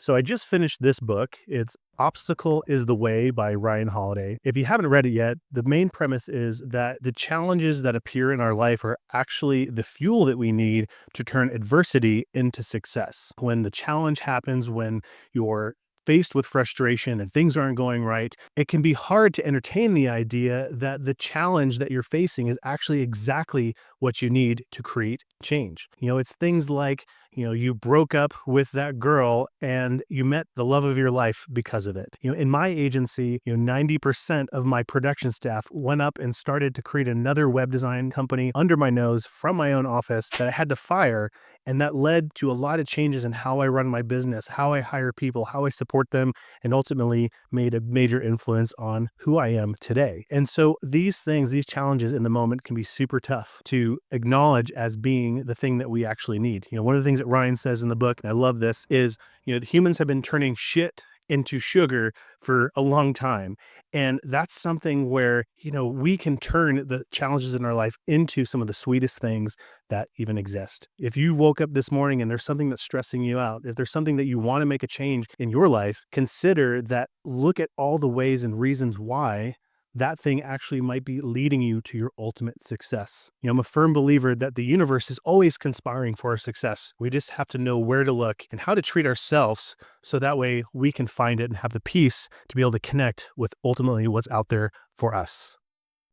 So I just finished this book. It's Obstacle is the Way by Ryan Holiday. If you haven't read it yet, the main premise is that the challenges that appear in our life are actually the fuel that we need to turn adversity into success. When the challenge happens, when you're faced with frustration and things aren't going right, it can be hard to entertain the idea that the challenge that you're facing is actually exactly what you need to create change. It's things like, you broke up with that girl and you met the love of your life because of it. In my agency, 90% of my production staff went up and started to create another web design company under my nose from my own office that I had to fire. And that led to a lot of changes in how I run my business, how I hire people, how I support them, and ultimately made a major influence on who I am today. And so these things, these challenges in the moment can be super tough to acknowledge as being the thing that we actually need. One of the things that Ryan says in the book, and I love this, is, the humans have been turning shit into sugar for a long time. And that's something where, we can turn the challenges in our life into some of the sweetest things that even exist. If you woke up this morning and there's something that's stressing you out, if there's something that you want to make a change in your life, consider that, look at all the ways and reasons why that thing actually might be leading you to your ultimate success. I'm a firm believer that the universe is always conspiring for our success. We just have to know where to look and how to treat ourselves so that way we can find it and have the peace to be able to connect with ultimately what's out there for us.